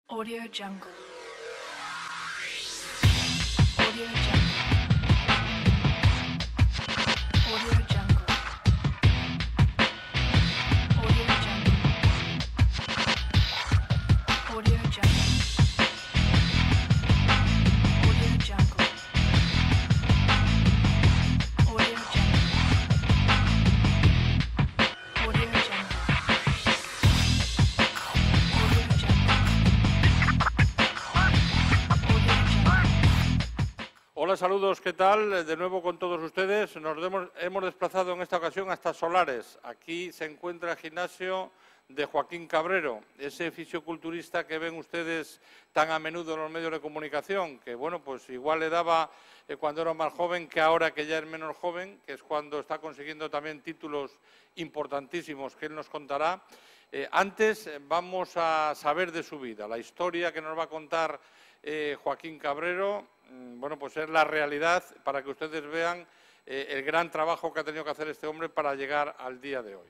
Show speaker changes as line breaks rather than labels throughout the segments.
Audio Jungle. Audio Jungle. Audio Jungle. Audio Jungle. Audio Jungle. Audio Jungle. Audio Jungle. Audio Jungle.
Hola, saludos, ¿qué tal? De nuevo con todos ustedes. Hemos desplazado en esta ocasión hasta Solares. Aquí se encuentra el gimnasio de Joaquín Cabrero, ese fisioculturista que ven ustedes tan a menudo en los medios de comunicación, que bueno, pues igual le daba cuando era más joven que ahora que ya es menos joven, que es cuando está consiguiendo también títulos importantísimos que él nos contará. Antes vamos a saber de su vida, la historia que nos va a contar Joaquín Cabrero. Bueno, pues es la realidad para que ustedes vean el gran trabajo que ha tenido que hacer este hombre para llegar al día de hoy.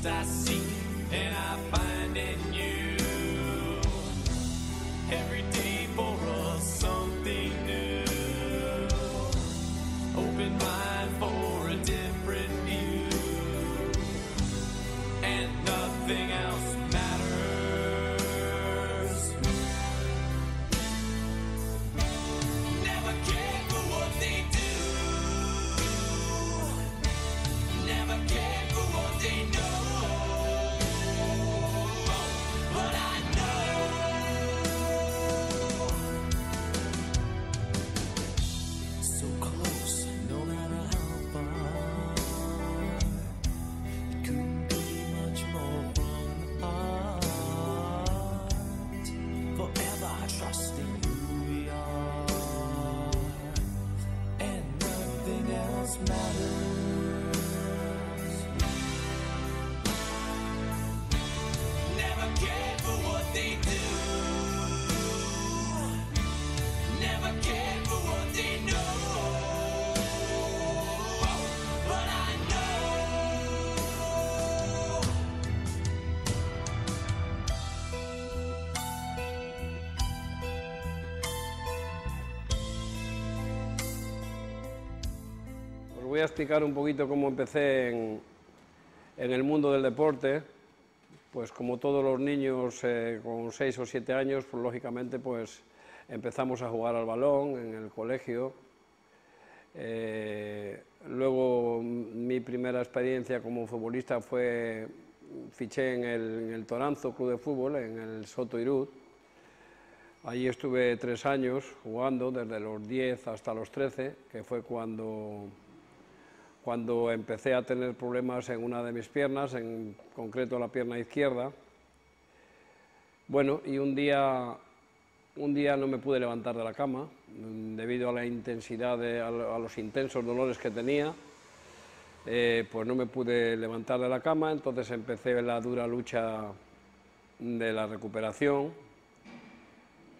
I seek and I find in you every day for us something new. Open mind for a different view, and nothing else matters. Never care for what they do. Never care for what they know.
Voy a explicar un poquito cómo empecé en el mundo del deporte. Pues como todos los niños con 6 o 7 años, pues lógicamente pues empezamos a jugar al balón en el colegio. Luego mi primera experiencia como futbolista fiché en el Toranzo Club de Fútbol, en el Soto Irún. Allí estuve 3 años jugando, desde los 10 hasta los 13, que fue cuando empecé a tener problemas en una de mis piernas, en concreto la pierna izquierda. Bueno, y un día no me pude levantar de la cama, debido a la intensidad, a los intensos dolores que tenía, pues no me pude levantar de la cama, entonces empecé la dura lucha de la recuperación.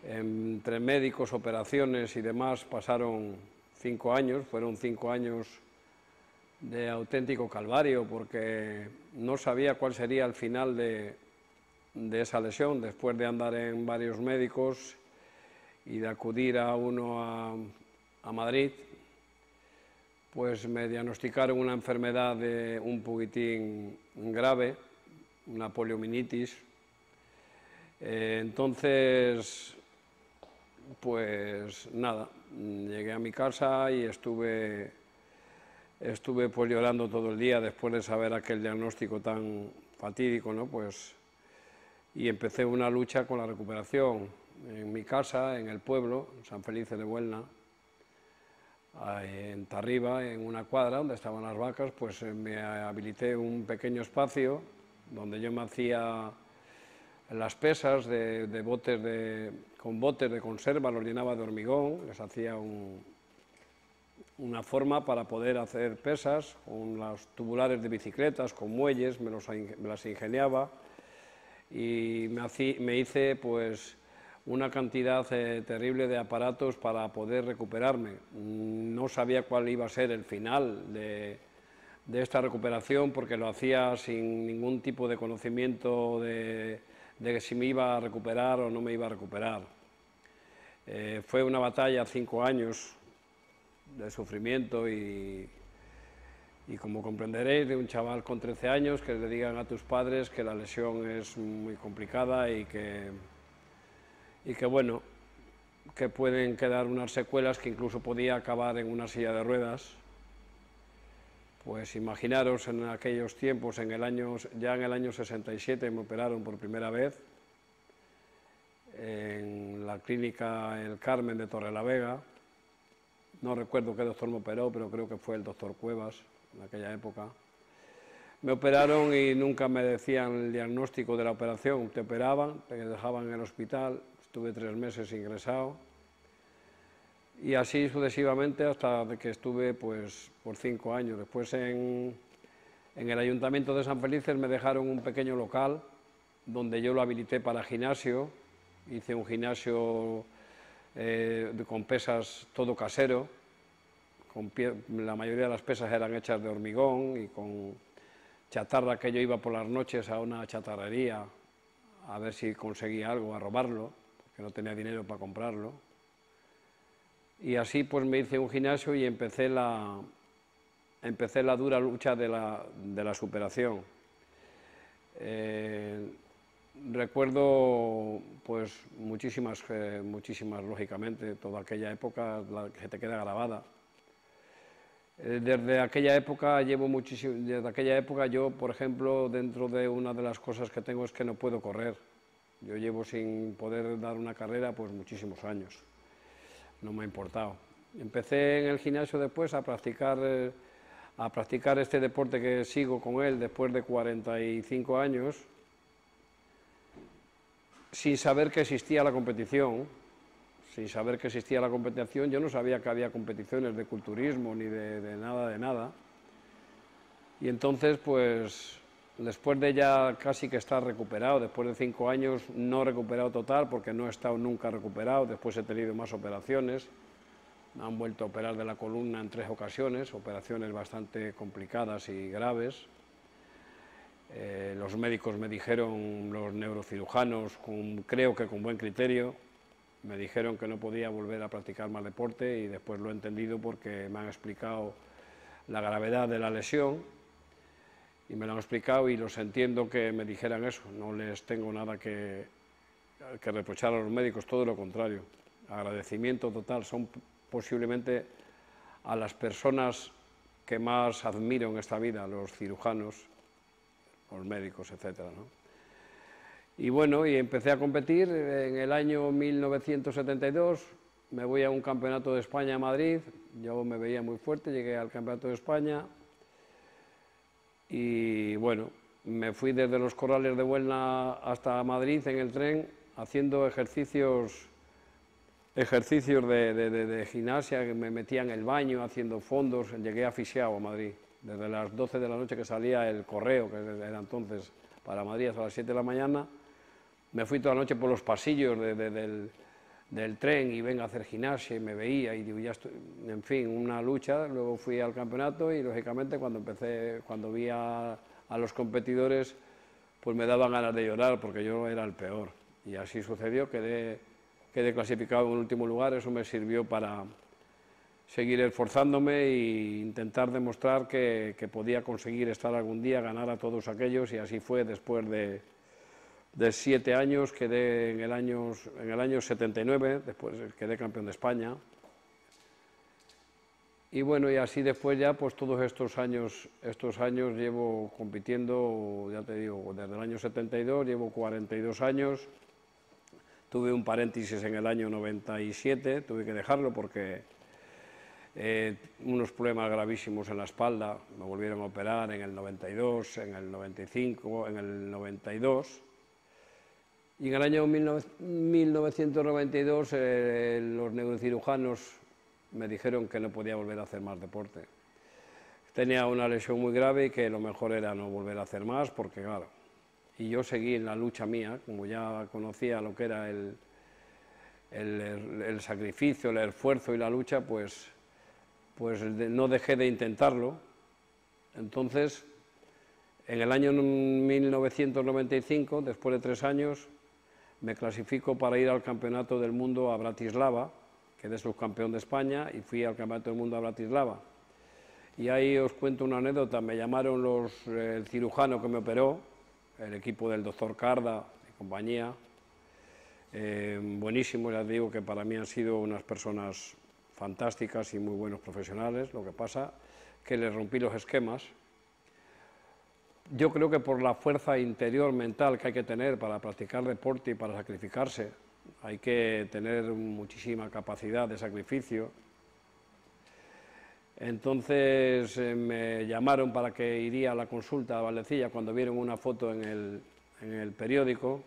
Entre médicos, operaciones y demás pasaron 5 años, fueron 5 años de auténtico calvario, porque no sabía cuál sería el final de esa lesión, después de andar en varios médicos y de acudir a uno a Madrid, pues me diagnosticaron una enfermedad un poquitín grave, una poliomielitis. Entonces, pues nada, llegué a mi casa y estuve pues llorando todo el día después de saber aquel diagnóstico tan fatídico, ¿no? Pues, y empecé una lucha con la recuperación en mi casa, en el pueblo, en San Felice de Buelna, en Tarriba, en una cuadra donde estaban las vacas, pues me habilité un pequeño espacio donde yo me hacía las pesas con botes de conserva, los llenaba de hormigón, les hacía una forma para poder hacer pesas, con los tubulares de bicicletas, con muelles, me las ingeniaba y me hice pues una cantidad terrible de aparatos para poder recuperarme. No sabía cuál iba a ser el final de esta recuperación, porque lo hacía sin ningún tipo de conocimiento de si me iba a recuperar o no me iba a recuperar. Fue una batalla, 5 años de sufrimiento y como comprenderéis, de un chaval con 13 años, que le digan a tus padres que la lesión es muy complicada y que bueno, que pueden quedar unas secuelas que incluso podía acabar en una silla de ruedas. Pues imaginaros, en aquellos tiempos, ya en el año 67 me operaron por primera vez en la clínica El Carmen de Torrelavega. No recuerdo qué doctor me operó, pero creo que fue el doctor Cuevas en aquella época. Me operaron y nunca me decían el diagnóstico de la operación. Te operaban, te dejaban en el hospital, estuve 3 meses ingresado y así sucesivamente hasta que estuve pues por 5 años. Después en el Ayuntamiento de San Felices me dejaron un pequeño local donde yo lo habilité para gimnasio. Hice un gimnasio con pesas todo casero, la mayoría de las pesas eran hechas de hormigón y con chatarra que yo iba por las noches a una chatarrería a ver si conseguía algo, a robarlo, porque no tenía dinero para comprarlo. Y así pues me hice un gimnasio y empecé la dura lucha de la superación. Recuerdo pues muchísimas, lógicamente, toda aquella época que se te queda grabada. Desde aquella época yo, por ejemplo, dentro de una de las cosas que tengo es que no puedo correr. Yo llevo sin poder dar una carrera pues muchísimos años, no me ha importado. Empecé en el gimnasio después a practicar este deporte que sigo con él después de 45 años, sin saber que existía la competición. Yo no sabía que había competiciones de culturismo ni de nada. Y entonces, pues, después de ya casi que estar recuperado, después de 5 años, no recuperado total, porque no he estado nunca recuperado, después he tenido más operaciones, me han vuelto a operar de la columna en 3 ocasiones, operaciones bastante complicadas y graves. Los médicos me dijeron, los neurocirujanos, creo que con buen criterio, me dijeron que no podía volver a practicar más deporte y después lo he entendido porque me han explicado la gravedad de la lesión y me lo han explicado y los entiendo que me dijeran eso. No les tengo nada que reprochar a los médicos, todo lo contrario. Agradecimiento total, son posiblemente a las personas que más admiro en esta vida, los cirujanos, los médicos, etcétera, ¿no? Y bueno, y empecé a competir en el año 1972, me voy a un campeonato de España a Madrid, yo me veía muy fuerte, llegué al campeonato de España y bueno, me fui desde los Corrales de Buelna hasta Madrid en el tren haciendo ejercicios de gimnasia, que me metía en el baño, haciendo fondos. Llegué asfixiado a Madrid, desde las 12 de la noche que salía el correo, que era entonces para Madrid, hasta las 7 de la mañana, me fui toda la noche por los pasillos del tren y venga a hacer gimnasia y me veía y digo, ya estoy, en fin, una lucha. Luego fui al campeonato y lógicamente cuando vi a los competidores, pues me daban ganas de llorar porque yo era el peor. Y así sucedió, quedé clasificado en el último lugar. Eso me sirvió para seguir esforzándome e intentar demostrar que podía conseguir estar algún día, ganar a todos aquellos, y así fue. Después de 7 años, quedé en el año 79, después quedé campeón de España. Y bueno, y así después ya, pues todos estos años llevo compitiendo, ya te digo, desde el año 72, llevo 42 años. Tuve un paréntesis en el año 97, tuve que dejarlo porque unos problemas gravísimos en la espalda, me volvieron a operar en el 92, en el 95, en el 92. Y en el año 1992 los neurocirujanos me dijeron que no podía volver a hacer más deporte. Tenía una lesión muy grave y que lo mejor era no volver a hacer más, porque claro, y yo seguí en la lucha mía, como ya conocía lo que era el sacrificio, el esfuerzo y la lucha, pues no dejé de intentarlo. Entonces, en el año 1995, después de 3 años, me clasifico para ir al Campeonato del Mundo a Bratislava, quedé subcampeón de España y fui al Campeonato del Mundo a Bratislava. Y ahí os cuento una anécdota. Me llamaron el cirujano que me operó, el equipo del doctor Carda y compañía, buenísimos, ya te digo que para mí han sido unas personas fantásticas y muy buenos profesionales. Lo que pasa que les rompí los esquemas. Yo creo que por la fuerza interior mental que hay que tener para practicar deporte y para sacrificarse, hay que tener muchísima capacidad de sacrificio. Entonces me llamaron para que iría a la consulta a Valdecilla cuando vieron una foto en el periódico,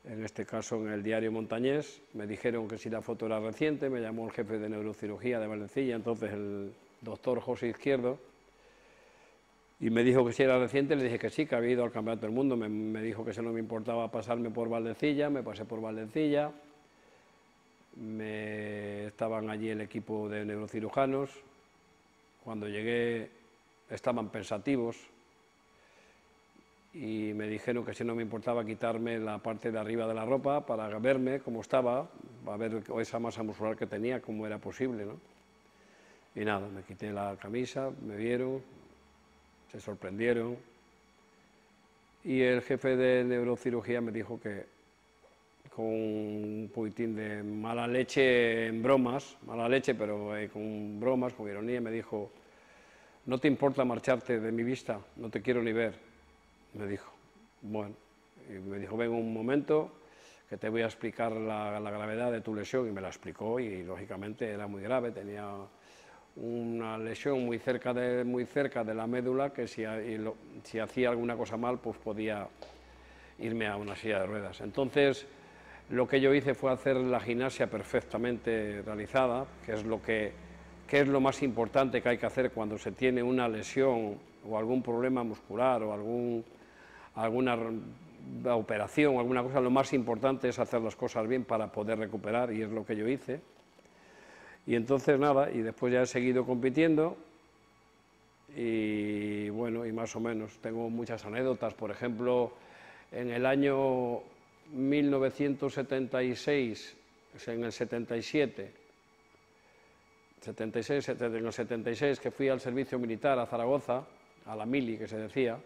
en este caso en el diario Montañés. Me dijeron que si la foto era reciente, me llamó el jefe de neurocirugía de Valdecilla, entonces el doctor José Izquierdo, y me dijo que si era reciente. Le dije que sí, que había ido al Campeonato del Mundo. Me dijo que si no me importaba pasarme por Valdecilla. Me pasé por Valdecilla. Estaban allí el equipo de neurocirujanos. Cuando llegué estaban pensativos y me dijeron que si no me importaba quitarme la parte de arriba de la ropa para verme cómo estaba, a ver esa masa muscular que tenía, cómo era posible, ¿no? Y nada, me quité la camisa, me vieron, se sorprendieron, y el jefe de neurocirugía me dijo que, con un poquitín de mala leche en bromas, mala leche pero con bromas, con ironía, me dijo: ¿no te importa marcharte de mi vista? No te quiero ni ver, me dijo. Bueno, y me dijo: ven un momento que te voy a explicar la gravedad de tu lesión, y me la explicó, y lógicamente era muy grave. Tenía una lesión muy cerca de la médula, que si hacía alguna cosa mal, pues podía irme a una silla de ruedas. Entonces, lo que yo hice fue hacer la gimnasia perfectamente realizada, que es lo más importante que hay que hacer cuando se tiene una lesión o algún problema muscular o alguna operación o alguna cosa. Lo más importante es hacer las cosas bien para poder recuperar, y es lo que yo hice. Y entonces nada, y después ya he seguido compitiendo, y bueno, y más o menos tengo muchas anécdotas. Por ejemplo, en el año 1976, en el 77, en el 76, que fui al servicio militar a Zaragoza, a la mili que se decía.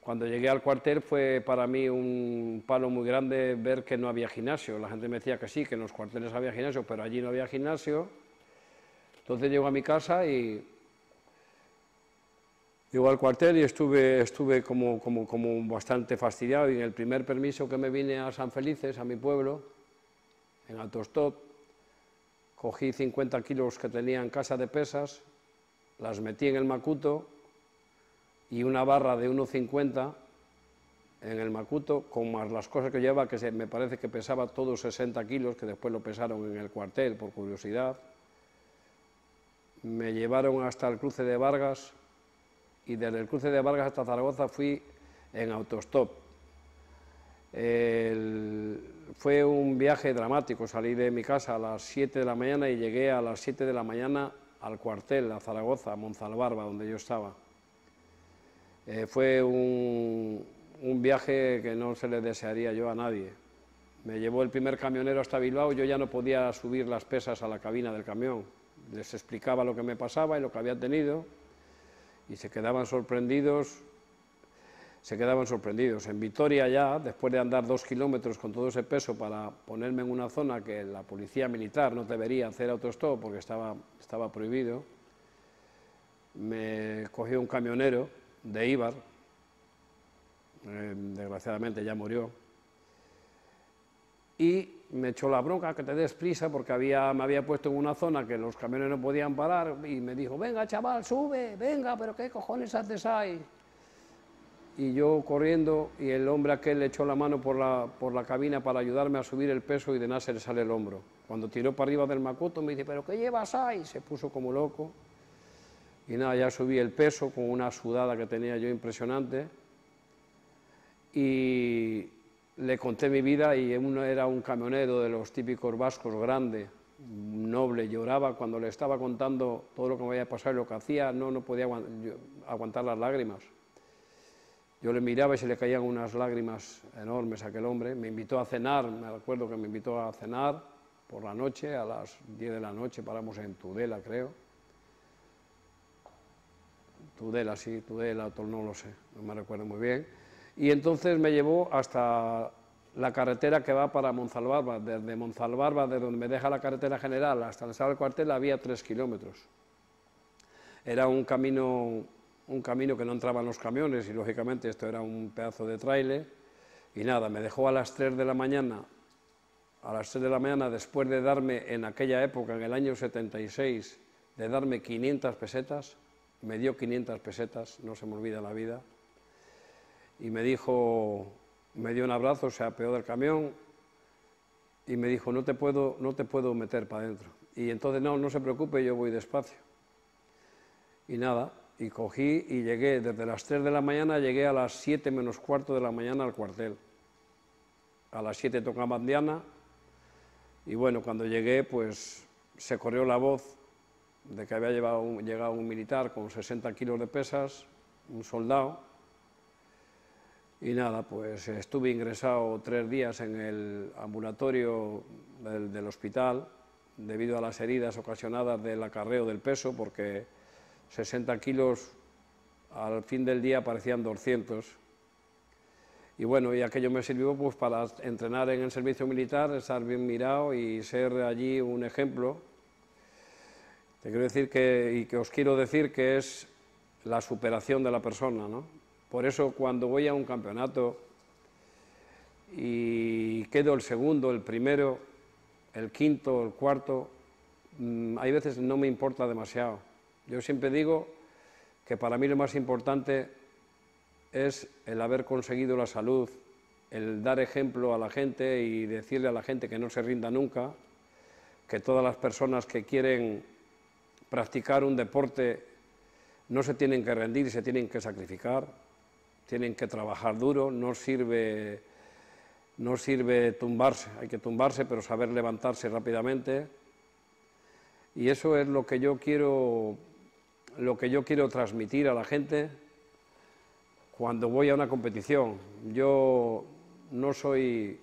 Cuando llegué al cuartel fue para mí un palo muy grande ver que no había gimnasio. La gente me decía que sí, que en los cuarteles había gimnasio, pero allí no había gimnasio. Entonces llego a mi casa y llego al cuartel y estuve como bastante fastidiado, y en el primer permiso que me vine a San Felices, a mi pueblo, en Altostot, cogí 50 kilos que tenía en casa de pesas, las metí en el macuto, y una barra de 1,50 en el Macuto, con más las cosas que llevaba, que me parece que pesaba todo 60 kilos, que después lo pesaron en el cuartel, por curiosidad. Me llevaron hasta el cruce de Vargas, y desde el cruce de Vargas hasta Zaragoza fui en autostop. Fue un viaje dramático, salí de mi casa a las 7 de la mañana y llegué a las 7 de la mañana al cuartel, a Zaragoza, a Monzalbarba, donde yo estaba. Fue un viaje que no se le desearía yo a nadie. Me llevó el primer camionero hasta Bilbao, yo ya no podía subir las pesas a la cabina del camión. Les explicaba lo que me pasaba y lo que había tenido, y se quedaban sorprendidos. En Vitoria ya, después de andar 2 kilómetros con todo ese peso para ponerme en una zona que la policía militar no debería hacer autostop porque estaba prohibido, me cogió un camionero de Ibar, desgraciadamente ya murió, y me echó la bronca, que te des prisa, porque me había puesto en una zona que los camiones no podían parar, y me dijo, venga chaval, sube, venga, pero qué cojones haces ahí. Y yo corriendo, y el hombre aquel le echó la mano por la cabina para ayudarme a subir el peso, y de nada se le sale el hombro. Cuando tiró para arriba del Macuto me dice, ¿pero qué llevas ahí? Se puso como loco, y nada, ya subí el peso con una sudada que tenía yo impresionante, y le conté mi vida, y uno era un camionero de los típicos vascos, grande, noble, lloraba cuando le estaba contando todo lo que me había pasado y lo que hacía, no podía aguantar las lágrimas. Yo le miraba y se le caían unas lágrimas enormes a aquel hombre. Me invitó a cenar, me acuerdo que me invitó a cenar por la noche, a las 10 de la noche, paramos en Tudela, creo. Tudela, sí, Tudela, no lo sé, no me recuerdo muy bien. Y entonces me llevó hasta la carretera que va para Monzalbarba. Desde Monzalbarba, de donde me deja la carretera general hasta la sala del cuartel, había 3 kilómetros. Era un camino que no entraban los camiones, y lógicamente esto era un pedazo de tráiler, y nada, me dejó a las 3 de la mañana, después de darme, en aquella época, en el año 76, de darme 500 pesetas, me dio 500 pesetas, no se me olvida la vida, y me dio un abrazo, se apeó del camión, y me dijo, no te puedo meter para adentro. Y entonces, no se preocupe, yo voy despacio. Y nada, y cogí y llegué, desde las 3 de la mañana, llegué a las 7 menos cuarto de la mañana al cuartel. A las 7 tocaban diana, y bueno, cuando llegué, pues se corrió la voz de que había llegado un militar con 60 kilos de pesas, un soldado, y nada, pues estuve ingresado 3 días en el ambulatorio del hospital, debido a las heridas ocasionadas del acarreo del peso, porque 60 kilos al fin del día parecían 200. Y bueno, y aquello me sirvió pues para entrenar en el servicio militar, estar bien mirado y ser allí un ejemplo. Te quiero decir que os quiero decir que es la superación de la persona, ¿no? Por eso cuando voy a un campeonato y quedo el segundo, el primero, el quinto, el cuarto, hay veces no me importa demasiado. Yo siempre digo que para mí lo más importante es el haber conseguido la salud, el dar ejemplo a la gente y decirle a la gente que no se rinda nunca, que todas las personas que quieren practicar un deporte no se tienen que rendir, se tienen que sacrificar, tienen que trabajar duro, no sirve tumbarse, hay que tumbarse pero saber levantarse rápidamente, y eso es lo que yo quiero transmitir a la gente cuando voy a una competición. Yo no soy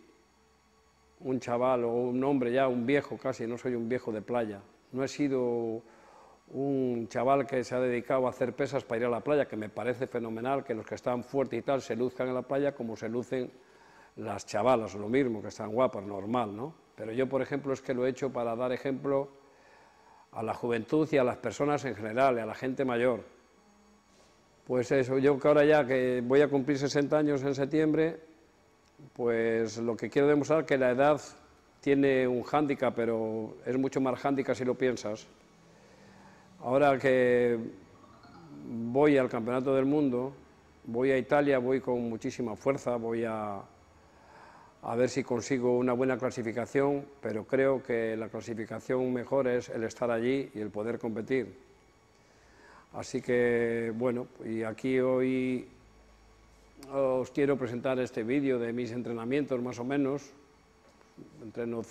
un chaval o un hombre ya, un viejo casi, no soy un viejo de playa. No he sido un chaval que se ha dedicado a hacer pesas para ir a la playa, que me parece fenomenal que los que están fuertes y tal se luzcan en la playa como se lucen las chavalas, lo mismo, que están guapas, normal, ¿no? Pero yo, por ejemplo, es que lo he hecho para dar ejemplo a la juventud y a las personas en general, y a la gente mayor. Pues eso, yo que ahora ya que voy a cumplir 60 años en septiembre, pues lo que quiero demostrar es que la edad tiene un hándicap, pero es mucho más hándicap si lo piensas. Ahora que voy al Campeonato del Mundo, voy a Italia, voy con muchísima fuerza, voy a ver si consigo una buena clasificación, pero creo que la clasificación mejor es el estar allí y el poder competir. Así que, bueno, y aquí hoy os quiero presentar este vídeo de mis entrenamientos, más o menos. Entreno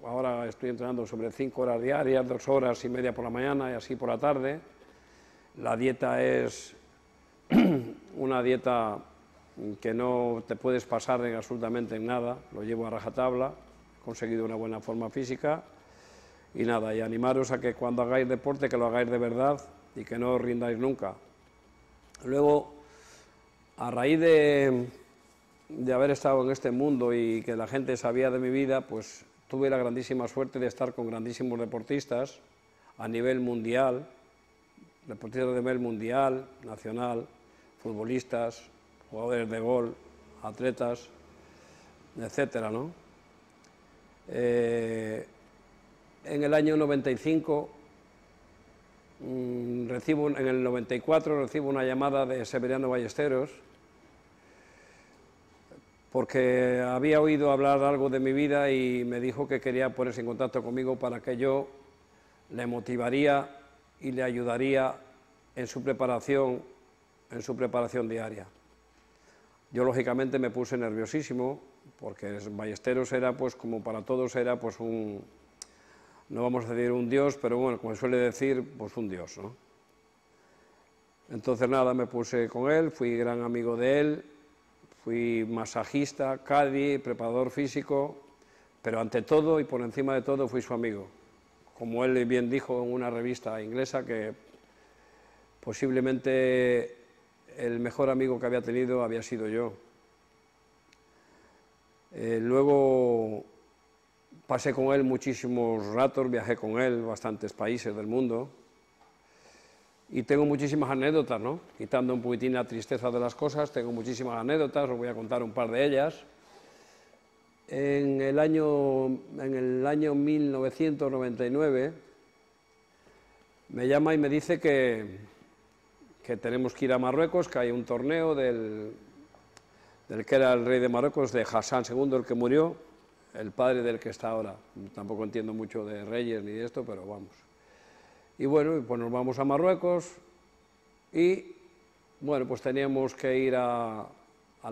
ahora estoy entrenando sobre 5 horas diarias, 2 horas y media por la mañana y así por la tarde. La dieta es una dieta que no te puedes pasar absolutamente en nada, lo llevo a rajatabla, he conseguido una buena forma física y nada, y animaros a que cuando hagáis deporte que lo hagáis de verdad y que no os rindáis nunca. Luego, a raíz de haber estado en este mundo y que la gente sabía de mi vida, pues tuve la grandísima suerte de estar con grandísimos deportistas a nivel mundial, deportistas de nivel mundial, nacional, futbolistas, jugadores de gol, atletas, etcétera, ¿no? En el año 95, en el 94 recibo una llamada de Severiano Ballesteros, porque había oído hablar algo de mi vida y me dijo que quería ponerse en contacto conmigo para que yo le motivaría y le ayudaría en su preparación diaria. Yo lógicamente me puse nerviosísimo, porque Ballesteros era, pues como para todos, era pues no vamos a decir un dios, pero bueno, como suele decir, pues un dios, ¿no? Entonces nada, me puse con él, fui gran amigo de él, fui masajista, cadi, preparador físico, pero ante todo y por encima de todo fui su amigo. Como él bien dijo en una revista inglesa, que posiblemente el mejor amigo que había tenido había sido yo. Luego pasé con él muchísimos ratos, viajé con él bastantes países del mundo y tengo muchísimas anécdotas, ¿no? Quitando un poquitín la tristeza de las cosas, tengo muchísimas anécdotas, os voy a contar un par de ellas. En el año 1999 me llama y me dice que tenemos que ir a Marruecos, que hay un torneo del que era el rey de Marruecos, de Hassan II, el que murió, el padre del que está ahora. Tampoco entiendo mucho de reyes ni de esto, pero vamos. Y bueno, pues nos vamos a Marruecos y bueno, pues teníamos que ir al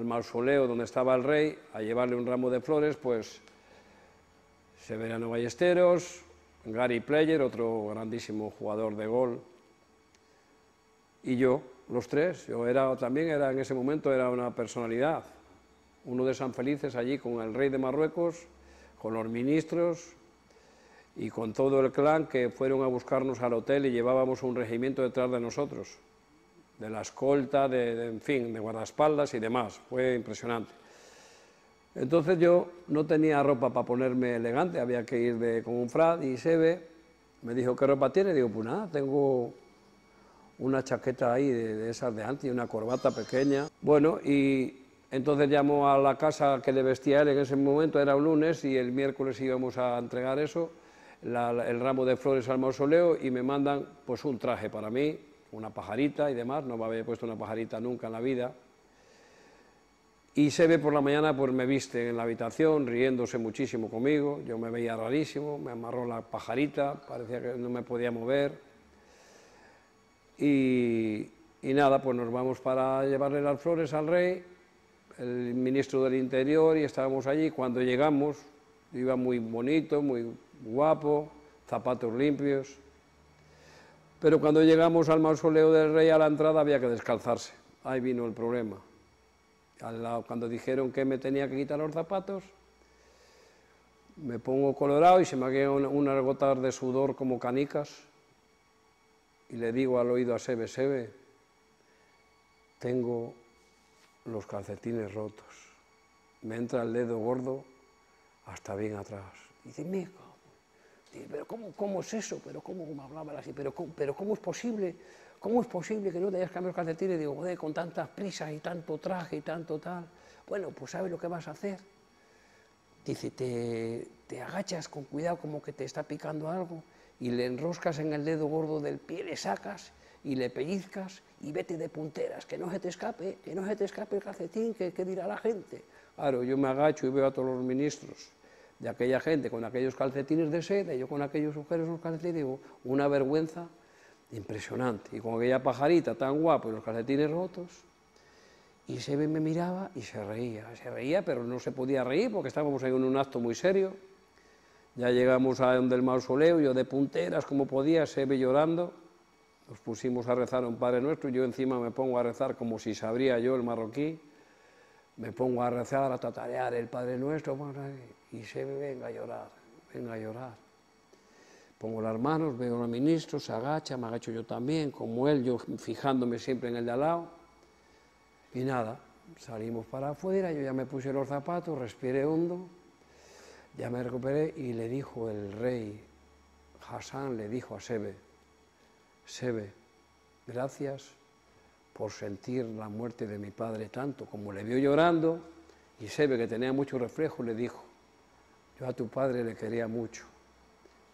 mausoleo donde estaba el rey a llevarle un ramo de flores, pues Severiano Ballesteros, Gary Player, otro grandísimo jugador de gol, y yo, los tres. Yo también en ese momento era una personalidad, uno de San Felices allí con el rey de Marruecos, con los ministros y con todo el clan que fueron a buscarnos al hotel y llevábamos un regimiento detrás de nosotros, de la escolta, en fin, de guardaespaldas y demás. Fue impresionante. Entonces yo no tenía ropa para ponerme elegante, había que ir con un frac y Sebe me dijo, ¿qué ropa tiene? Digo, pues nada, tengo una chaqueta ahí de esas de antes y una corbata pequeña. Bueno, y entonces llamó a la casa que le vestía él en ese momento, era un lunes y el miércoles íbamos a entregar eso, el ramo de flores al mausoleo, y me mandan pues un traje para mí, una pajarita y demás, no me había puesto una pajarita nunca en la vida. Y Sebe por la mañana pues me viste en la habitación riéndose muchísimo conmigo, yo me veía rarísimo, me amarró la pajarita, parecía que no me podía mover. Y nada, pues nos vamos para llevarle las flores al rey, el ministro del Interior, y estábamos allí. Cuando llegamos, iba muy bonito, muy guapo, zapatos limpios, pero cuando llegamos al mausoleo del rey, a la entrada había que descalzarse. Ahí vino el problema. Cuando dijeron que me tenía que quitar los zapatos, me pongo colorado y se me caen unas gotas de sudor como canicas. Y le digo al oído a Sebe, Sebe, tengo los calcetines rotos. Me entra el dedo gordo hasta bien atrás. Y dice, me cago. Dice, pero ¿cómo es eso? Pero ¿cómo me hablaba así? Pero ¿cómo es posible? ¿Cómo es posible que no te hayas cambiado los calcetines? Digo, joder, con tantas prisas y tanto traje y tanto tal. Bueno, pues ¿sabes lo que vas a hacer? Dice, te agachas con cuidado como que te está picando algo y le enroscas en el dedo gordo del pie, le sacas y le pellizcas y vete de punteras, que no se te escape el calcetín, que dirá la gente. Claro, yo me agacho y veo a todos los ministros de aquella gente con aquellos calcetines de seda, y yo con aquellos mujeres los calcetines, digo, una vergüenza impresionante. Y con aquella pajarita tan guapa y los calcetines rotos, y Sebe me miraba y se reía, pero no se podía reír porque estábamos en un acto muy serio. Ya llegamos a donde el mausoleo, yo de punteras como podía, Sebe llorando. Nos pusimos a rezar un Padre Nuestro, y yo encima me pongo a rezar como si sabría yo el marroquí. Me pongo a rezar, a tatarear el Padre Nuestro, y Sebe venga a llorar, venga a llorar. Pongo las manos, veo al ministro, se agacha, me agacho yo también, como él, yo fijándome siempre en el de al lado. Y nada, salimos para afuera, yo ya me puse los zapatos, respiré hondo, ya me recuperé, y le dijo el rey Hassan, le dijo a Sebe, Sebe, gracias por sentir la muerte de mi padre tanto. Como le vio llorando, y Sebe, que tenía mucho reflejo, le dijo, yo a tu padre le quería mucho.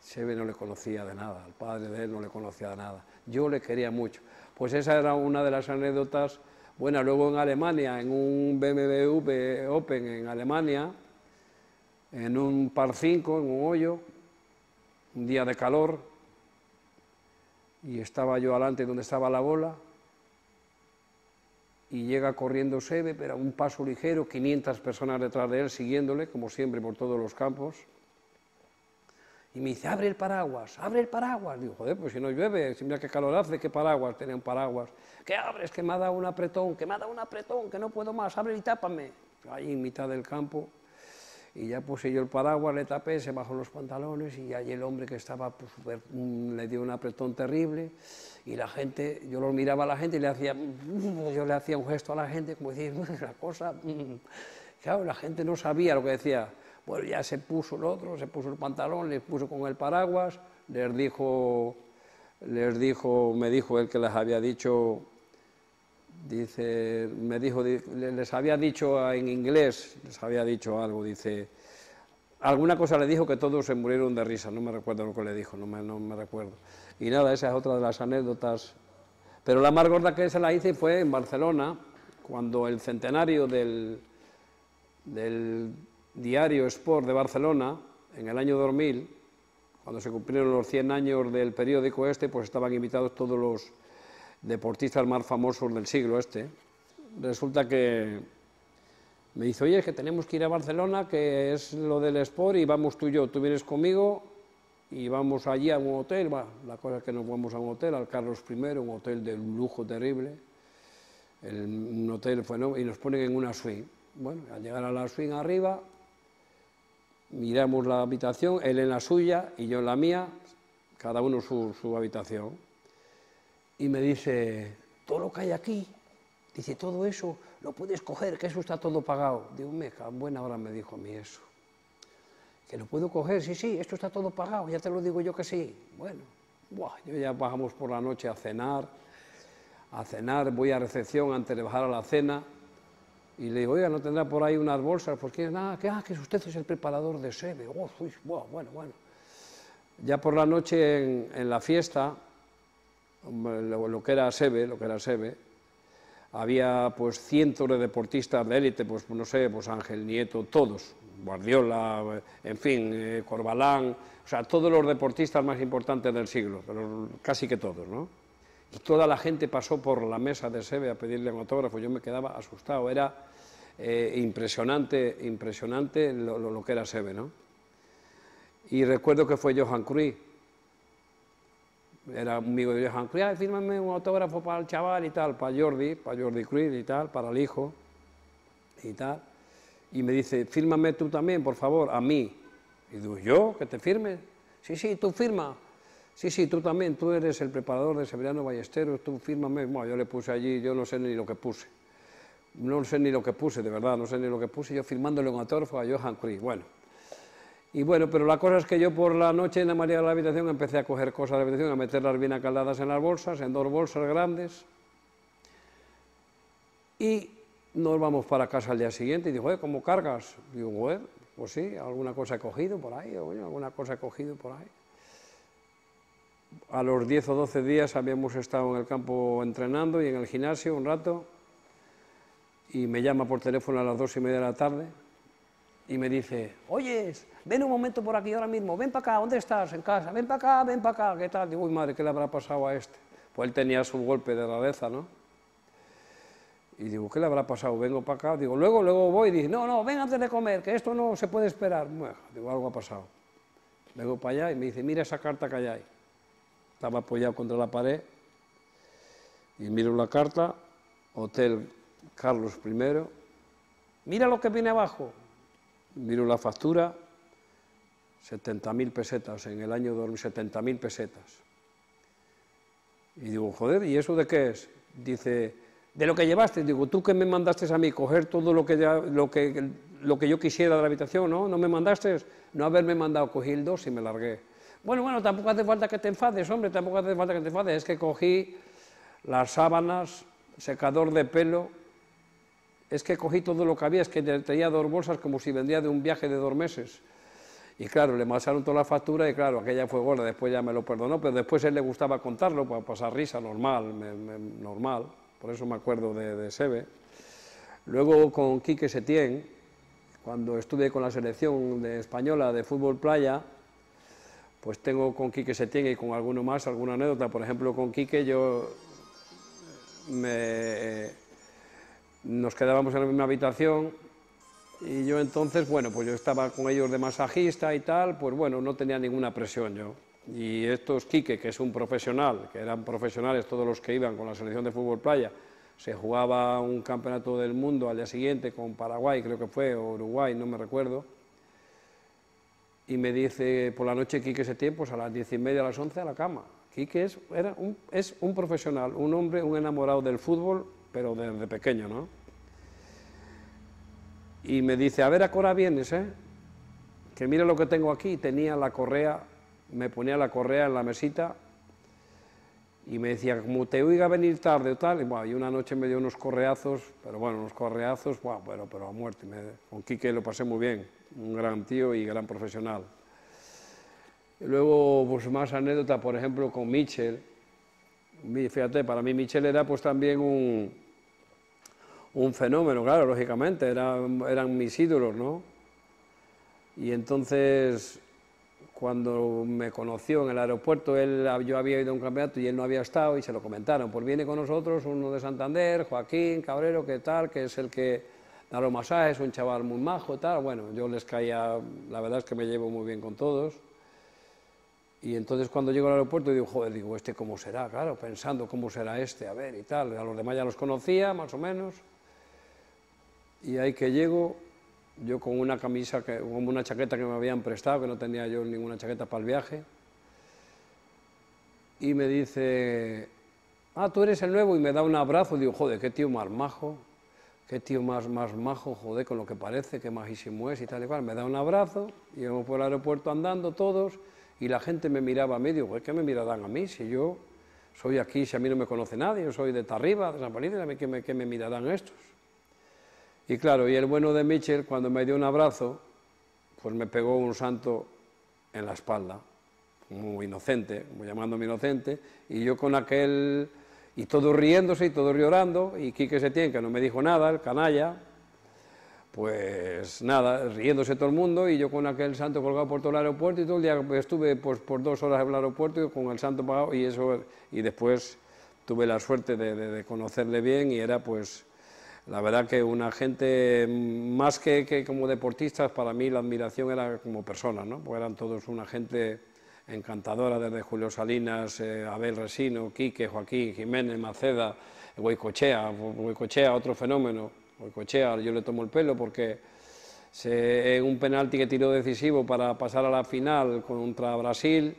Sebe no le conocía de nada, al padre de él no le conocía de nada, yo le quería mucho. Pues esa era una de las anécdotas buenas. Luego en Alemania, en un BMW Open en Alemania, en un par 5, en un hoyo, un día de calor, y estaba yo adelante donde estaba la bola, y llega corriendo Sebe, pero a un paso ligero, 500 personas detrás de él, siguiéndole, como siempre, por todos los campos. Y me dice, abre el paraguas, abre el paraguas. Digo, joder, pues si no llueve, si mira qué calor hace, qué paraguas, tenía un paraguas. ¿Qué abres? Que me ha dado un apretón, que no puedo más, abre y tápame. Ahí en mitad del campo, y ya puse yo el paraguas, le tapé, se bajó los pantalones, y allí el hombre que estaba, pues, le dio un apretón terrible, y la gente, yo lo miraba a la gente y yo le hacía un gesto a la gente, como decir, la cosa, claro, la gente no sabía lo que decía. Bueno, ya se puso el otro, se puso el pantalón, les puso con el paraguas, me dijo él que les había dicho, les había dicho en inglés, les había dicho algo, dice, alguna cosa le dijo que todos se murieron de risa, no me recuerdo lo que le dijo, no me recuerdo. Y nada, esa es otra de las anécdotas, pero la más gorda que se la hice fue en Barcelona, cuando el centenario del diario Sport de Barcelona, en el año 2000, cuando se cumplieron los 100 años del periódico este, pues estaban invitados todos los deportistas más famosos del siglo este. Resulta que me dice, oye, es que tenemos que ir a Barcelona, que es lo del Sport, y vamos tú y yo, tú vienes conmigo, y vamos allí a un hotel, la cosa es que nos vamos a un hotel, al Carlos I, un hotel de un lujo terrible, un hotel y nos ponen en una suite. Bueno, al llegar a la suite arriba, miramos la habitación, él en la suya y yo en la mía, cada uno su habitación. Y me dice, todo lo que hay aquí, dice, todo eso lo puedes coger, que eso está todo pagado. Digo, en buena hora me dijo a mí eso. Que lo puedo coger, sí, esto está todo pagado, ya te lo digo yo que sí. Bueno, yo ya bajamos por la noche a cenar, voy a recepción antes de bajar a la cena, y le digo, oiga, ¿no tendrá por ahí unas bolsas? Pues que nada, que usted es el preparador de Sebe. Bueno. Ya por la noche en la fiesta, lo que era Sebe, había pues cientos de deportistas de élite, pues no sé, pues Ángel Nieto, todos, Guardiola, en fin, Corbalán, o sea, todos los deportistas más importantes del siglo, pero casi que todos, ¿no? Y toda la gente pasó por la mesa de Sebe a pedirle un autógrafo, yo me quedaba asustado, era impresionante lo que era Sebe, ¿no? Y recuerdo que fue Johan Cruyff, era amigo de Johan Cruyff, fírmame un autógrafo para el chaval y tal, para Jordi Cruyff y tal, para el hijo y tal, y me dice, fírmame tú también, por favor, a mí. Y digo, ¿yo? ¿Que te firme? Sí, tú firma. Sí, tú también, tú eres el preparador de Severiano Ballesteros, tú fírmame. Bueno, yo le puse allí, yo no sé ni lo que puse. De verdad, no sé ni lo que puse, yo firmándole un autógrafo a Johan Cruyff. Bueno, pero la cosa es que yo por la noche en la mañana de la habitación empecé a coger cosas de la habitación, a meterlas bien acaldadas en las bolsas, en 2 bolsas grandes, y nos vamos para casa al día siguiente, y digo, ¿cómo cargas? Digo, pues sí, alguna cosa he cogido por ahí, a los 10 o 12 días habíamos estado en el campo entrenando y en el gimnasio un rato, y me llama por teléfono a las 2:30 de la tarde y me dice: oyes, ven un momento por aquí ahora mismo, ven para acá, ¿dónde estás? En casa, ven para acá, ¿qué tal? Digo: uy, madre, ¿qué le habrá pasado a este? Pues él tenía su golpe de rareza, ¿no? Y digo: ¿qué le habrá pasado? Vengo para acá, digo, luego voy, y dice: no, ven antes de comer, que esto no se puede esperar. Bueno, digo, algo ha pasado. Vengo para allá y me dice: mira esa carta que hay ahí. Estaba apoyado contra la pared y miro la carta, Hotel Carlos I, mira lo que viene abajo, miro la factura, 70.000 pesetas, en el año 70.000 pesetas. Y digo: joder, ¿y eso de qué es? Dice: de lo que llevaste. Digo: tú que me mandaste a mí coger todo lo que yo quisiera de la habitación, ¿no? ¿No me mandaste? No haberme mandado, cogí el 2 y me largué. Bueno, tampoco hace falta que te enfades, hombre, tampoco hace falta que te enfades, es que cogí las sábanas, secador de pelo, es que cogí todo lo que había, es que tenía 2 bolsas como si vendría de un viaje de 2 meses. Y claro, le pasaron toda la factura y claro, aquella fue gorda, después ya me lo perdonó, pero después a él le gustaba contarlo para pasar risa, normal, normal, por eso me acuerdo de Sebe. Luego con Quique Setién, cuando estuve con la selección española de fútbol playa, pues tengo con Quique Setién y con alguno más alguna anécdota. Por ejemplo, con Quique nos quedábamos en la misma habitación y yo entonces, bueno, pues yo estaba con ellos de masajista y tal, pues bueno, no tenía ninguna presión yo. Y estos Quique, que es un profesional, que eran profesionales todos los que iban con la selección de fútbol playa, se jugaba un campeonato del mundo al día siguiente con Paraguay, creo que fue, o Uruguay, no me recuerdo. Y me dice por la noche Quique Setién, pues a las 10:30, a las 11 a la cama. Quique es un profesional, un hombre, un enamorado del fútbol, pero desde pequeño, ¿no? Y me dice: a ver, ¿a qué hora vienes, que mira lo que tengo aquí. Tenía la correa, me ponía la correa en la mesita y me decía: como te oiga venir tarde o tal, y una noche me dio unos correazos, pero bueno, pero a muerte. Con Quique lo pasé muy bien, un gran tío y gran profesional. Y luego, pues más anécdota, por ejemplo, con Michel. Fíjate, para mí Michel era pues también un fenómeno, claro, lógicamente, eran mis ídolos, ¿no? Y entonces, cuando me conoció en el aeropuerto, yo había ido a un campeonato y él no había estado, y se lo comentaron: pues viene con nosotros uno de Santander, Joaquín Cabrero, que tal, que es el que da los masajes, un chaval muy majo, tal. Bueno, yo les caía, la verdad es que me llevo muy bien con todos. Y entonces cuando llego al aeropuerto digo: joder, digo, ¿este cómo será? Claro, pensando cómo será este, a ver, y tal. A los demás ya los conocía, más o menos. Y ahí que llego, yo con una camisa, como una chaqueta que me habían prestado, que no tenía yo ninguna chaqueta para el viaje. Y me dice: ah, tú eres el nuevo, y me da un abrazo. Digo: joder, qué tío más majo, qué tío más majo, joder, con lo que parece, qué majísimo es y tal y cual. Me da un abrazo, y íbamos por el aeropuerto andando todos, y la gente me miraba a mí. Digo: ¿qué me mirarán a mí? Si yo soy aquí, si a mí no me conoce nadie, yo soy de Tarriba, de San Felipe, ¿a mí qué me mirarán estos? Y claro, y el bueno de Michel, cuando me dio un abrazo, pues me pegó un santo en la espalda, muy inocente, llamándome inocente, y yo con aquel, y todos riéndose y todos llorando, y Quique Setién, que no me dijo nada, el canalla, pues nada, riéndose todo el mundo, y yo con aquel santo colgado por todo el aeropuerto, y todo el día estuve pues, por 2 horas en el aeropuerto con el santo pagado, y después tuve la suerte de conocerle bien, y era pues la verdad que una gente, más que como deportistas, para mí la admiración era como personas, ¿no? Porque eran todos una gente encantadora, desde Julio Salinas, Abel Resino, Quique, Joaquín, Jiménez, Maceda, Goicoechea, otro fenómeno. Goicoechea, yo le tomo el pelo porque en un penalti que tiró decisivo para pasar a la final contra Brasil,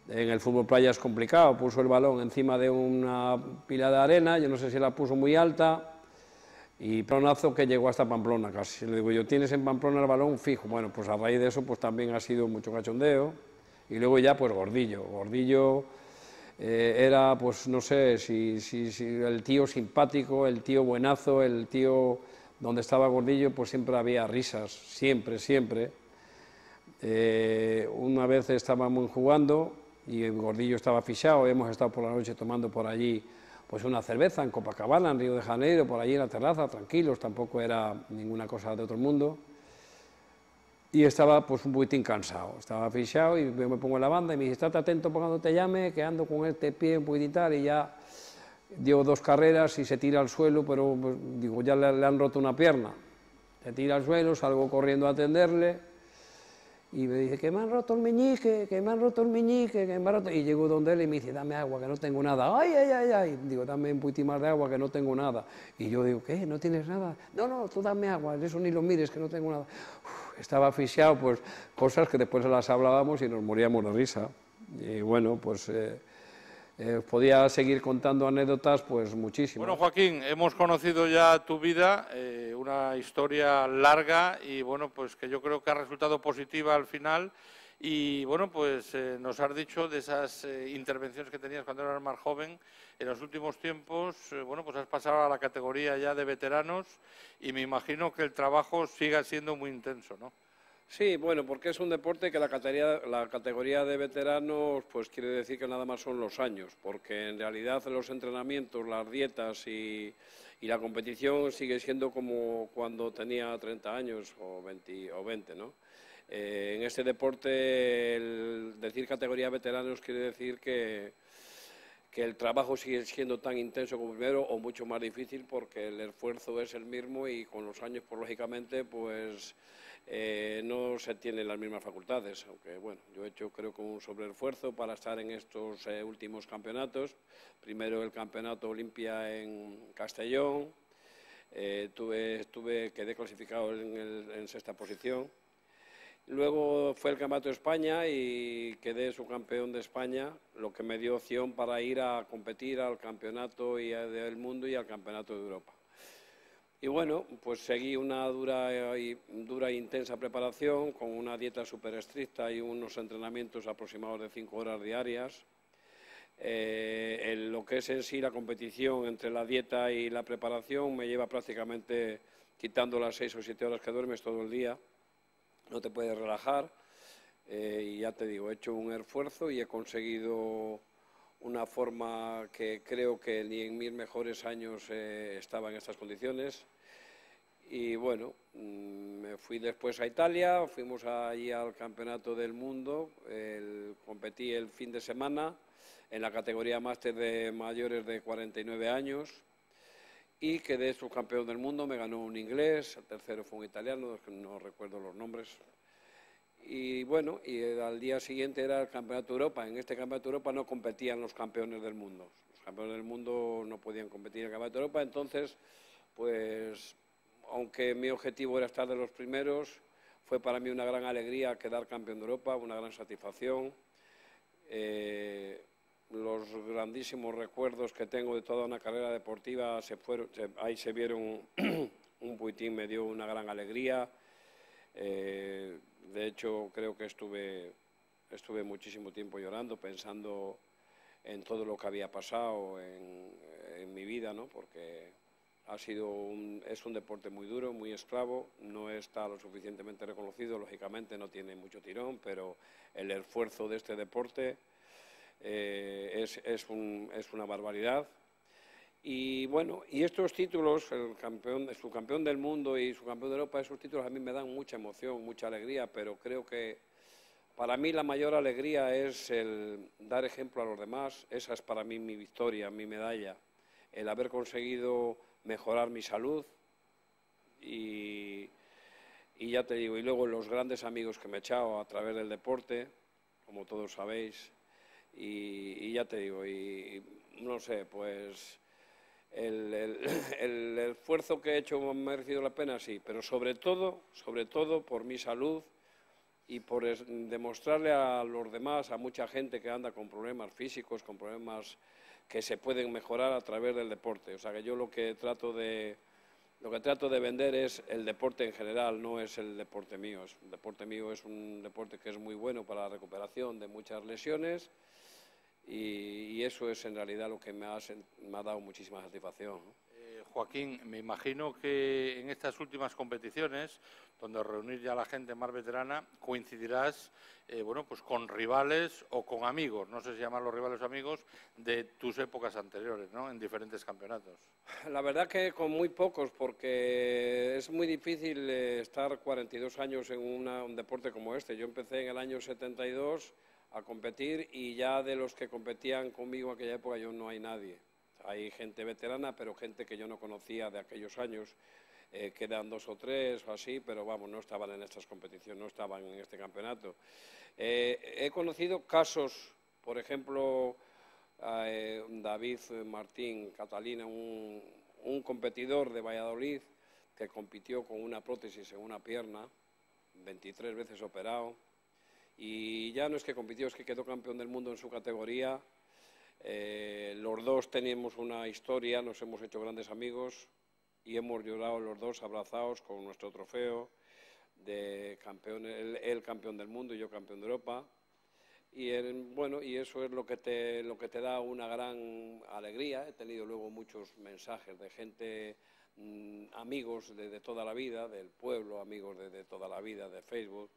en el fútbol playa es complicado, puso el balón encima de una pila de arena, yo no sé si la puso muy alta, y pelonazo que llegó hasta Pamplona casi. Le digo yo: ¿tienes en Pamplona el balón? Fijo. Bueno, pues a raíz de eso pues también ha sido mucho cachondeo. Y luego ya pues Gordillo era pues no sé si el tío simpático, el tío buenazo, el tío donde estaba Gordillo pues siempre había risas, siempre. Una vez estábamos jugando y el Gordillo estaba fichado, hemos estado por la noche tomando por allí pues una cerveza en Copacabana, en Río de Janeiro, por allí en la terraza, tranquilos, tampoco era ninguna cosa de otro mundo. Y estaba pues un poquitín cansado, estaba fichado y yo me pongo en la banda y me dice, estate atento cuando te llame, que ando con este pie un poquitín tal, y ya dio 2 carreras y se tira al suelo, pero pues, digo, ya le han roto una pierna. Se tira al suelo, salgo corriendo a atenderle y me dice que me han roto el meñique, que me han roto el meñique, que me han roto... Y llego donde él y me dice, dame agua, que no tengo nada. Ay, ay, ay, ay. Digo, dame un poquitín más de agua, que no tengo nada. Y yo digo, ¿qué? ¿No tienes nada? No, no, tú dame agua, eso ni lo mires, que no tengo nada. Estaba asfixiado, pues cosas que después las hablábamos y nos moríamos de risa. Y bueno, pues podía seguir contando anécdotas, pues muchísimas.
Bueno, Joaquín, hemos conocido ya tu vida, una historia larga y bueno, pues que yo creo que ha resultado positiva al final. Y bueno, pues nos has dicho de esas intervenciones que tenías cuando eras más joven. En los últimos tiempos, bueno, pues has pasado a la categoría ya de veteranos y me imagino que el trabajo siga siendo muy intenso, ¿no?
Sí, bueno, porque es un deporte que la categoría de veteranos, pues quiere decir que nada más son los años, porque en realidad los entrenamientos, las dietas y la competición sigue siendo como cuando tenía 30 años o 20, ¿no? En este deporte, el decir categoría veteranos quiere decir que el trabajo sigue siendo tan intenso como primero o mucho más difícil porque el esfuerzo es el mismo y con los años, pues lógicamente, pues no se tienen las mismas facultades, aunque bueno, yo he hecho creo que un sobreesfuerzo para estar en estos últimos campeonatos. Primero el campeonato Olimpia en Castellón, quedé clasificado en 6ª posición. Luego fue el Campeonato de España y quedé subcampeón de España, lo que me dio opción para ir a competir al Campeonato del Mundo y al Campeonato de Europa. Y bueno, pues seguí una dura e intensa preparación con una dieta súper estricta y unos entrenamientos aproximados de 5 horas diarias. Lo que es en sí la competición entre la dieta y la preparación me lleva prácticamente quitando las 6 o 7 horas que duermes todo el día. No te puedes relajar y ya te digo, he hecho un esfuerzo y he conseguido una forma que creo que ni en mis mejores años estaba en estas condiciones. Y bueno, me fui después a Italia, fuimos allí al Campeonato del Mundo, competí el fin de semana en la categoría máster de mayores de 49 años y quedé subcampeón del mundo, me ganó un inglés, el tercero fue un italiano, no recuerdo los nombres. Y bueno, y al día siguiente era el Campeonato de Europa. En este Campeonato de Europa no competían los campeones del mundo. Los campeones del mundo no podían competir en el Campeonato de Europa, entonces, pues, aunque mi objetivo era estar de los primeros, fue para mí una gran alegría quedar campeón de Europa, una gran satisfacción. Los grandísimos recuerdos que tengo de toda una carrera deportiva ahí se vieron un poquitín, me dio una gran alegría. De hecho, creo que estuve muchísimo tiempo llorando, pensando en todo lo que había pasado en mi vida, ¿no? Porque es un deporte muy duro, muy esclavo, no está lo suficientemente reconocido, lógicamente no tiene mucho tirón, pero el esfuerzo de este deporte es una barbaridad. Y bueno, y estos títulos, el subcampeón del mundo y subcampeón de Europa, esos títulos a mí me dan mucha emoción, mucha alegría, pero creo que para mí la mayor alegría es el dar ejemplo a los demás. Esa es para mí mi victoria, mi medalla, el haber conseguido mejorar mi salud y ya te digo, y luego los grandes amigos que me he echado a través del deporte, como todos sabéis, y ya te digo, y no sé, pues el esfuerzo que he hecho me ha merecido la pena, sí, pero sobre todo por mi salud y por demostrarle a los demás, a mucha gente que anda con problemas físicos, con problemas que se pueden mejorar a través del deporte. O sea que yo lo que trato de vender es el deporte en general, no es el deporte mío. El deporte mío es un deporte que es muy bueno para la recuperación de muchas lesiones y eso es en realidad lo que me ha dado muchísima satisfacción, ¿no?
Joaquín, me imagino que en estas últimas competiciones, donde reunir ya a la gente más veterana, coincidirás bueno, pues con rivales o con amigos, no sé si llamarlos rivales o amigos, de tus épocas anteriores, ¿no? En diferentes campeonatos.
La verdad que con muy pocos, porque es muy difícil estar 42 años en un deporte como este. Yo empecé en el año 72 a competir y ya de los que competían conmigo en aquella época yo no hay nadie. Hay gente veterana, pero gente que yo no conocía de aquellos años, quedan 2 o 3 o así, pero vamos, no estaban en estas competiciones, no estaban en este campeonato. He conocido casos, por ejemplo, David Martín Catalina, un competidor de Valladolid que compitió con una prótesis en una pierna, 23 veces operado, y ya no es que compitió, es que quedó campeón del mundo en su categoría. Los dos tenemos una historia, nos hemos hecho grandes amigos y hemos llorado los dos abrazados con nuestro trofeo de campeón, él campeón del mundo y yo campeón de Europa. Y bueno, y eso es lo que te da una gran alegría. He tenido luego muchos mensajes de gente, amigos de toda la vida, del pueblo, amigos de toda la vida, de Facebook.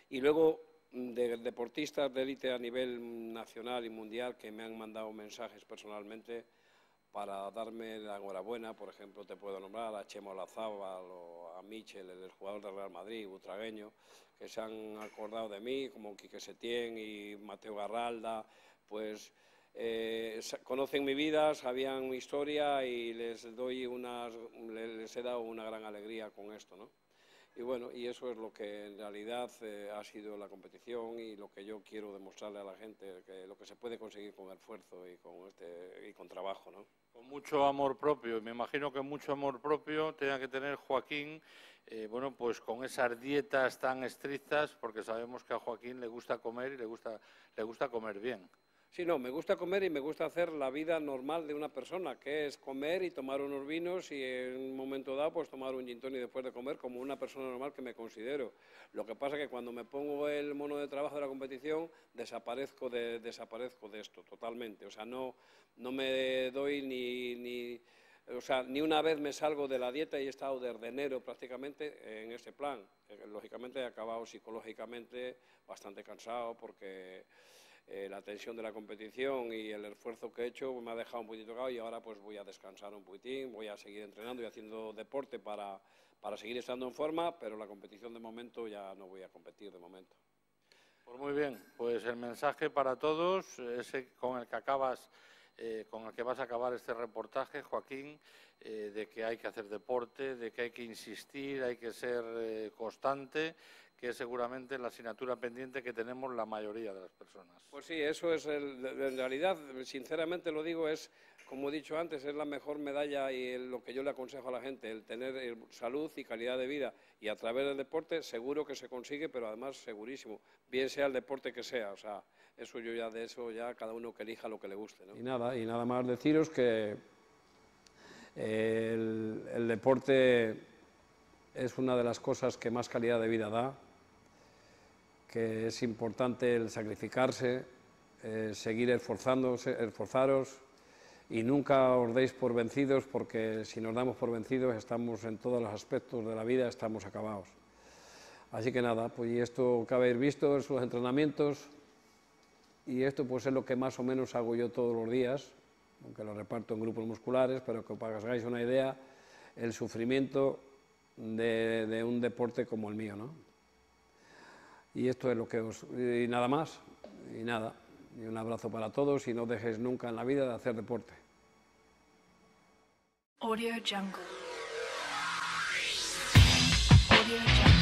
Y luego de deportistas de élite a nivel nacional y mundial que me han mandado mensajes personalmente para darme la enhorabuena. Por ejemplo, te puedo nombrar a Chema Olazábal o a Michel, el jugador del Real Madrid, butragueño, que se han acordado de mí, como Quique Setién y Mateo Garralda. Pues conocen mi vida, sabían mi historia y les he dado una gran alegría con esto, ¿no? Y bueno, y eso es lo que en realidad ha sido la competición y lo que yo quiero demostrarle a la gente, que lo que se puede conseguir con esfuerzo y con trabajo, ¿no?
Con mucho amor propio, y me imagino que mucho amor propio tenga que tener Joaquín, bueno, pues con esas dietas tan estrictas, porque sabemos que a Joaquín le gusta comer y le gusta comer bien.
Sí, no, me gusta comer y me gusta hacer la vida normal de una persona, que es comer y tomar unos vinos y en un momento dado pues tomar un gin tonic después de comer como una persona normal que me considero. Lo que pasa es que cuando me pongo el mono de trabajo de la competición desaparezco de esto totalmente. O sea, no me doy ni una vez me salgo de la dieta y he estado desde enero prácticamente en ese plan. Lógicamente he acabado psicológicamente bastante cansado porque la tensión de la competición y el esfuerzo que he hecho me ha dejado un poquito tocado y ahora pues voy a descansar un poquitín, voy a seguir entrenando y haciendo deporte para seguir estando en forma, pero la competición de momento ya no voy a competir de momento.
Pues muy bien, pues el mensaje para todos, ese con el que vas a acabar este reportaje, Joaquín, de que hay que hacer deporte, de que hay que insistir, hay que ser constante, que es seguramente la asignatura pendiente que tenemos la mayoría de las personas.
Pues sí, eso es, en realidad, sinceramente lo digo, es, como he dicho antes, es la mejor medalla y lo que yo le aconsejo a la gente, el tener salud y calidad de vida. Y a través del deporte seguro que se consigue, pero además segurísimo, bien sea el deporte que sea. O sea, eso yo ya de eso, ya cada uno que elija lo que le guste, ¿no? Y nada más deciros que el deporte es una de las cosas que más calidad de vida da, que es importante el sacrificarse, seguir esforzaros y nunca os deis por vencidos, porque si nos damos por vencidos estamos en todos los aspectos de la vida, estamos acabados. Así que nada, pues y esto que habéis visto es los entrenamientos y esto pues es lo que más o menos hago yo todos los días, aunque lo reparto en grupos musculares, pero que para que os hagáis una idea, el sufrimiento de un deporte como el mío, ¿no? Y esto es lo que y nada más, y nada. Y un abrazo para todos y no dejéis nunca en la vida de hacer deporte.
Audio Jungle. Audio Jungle.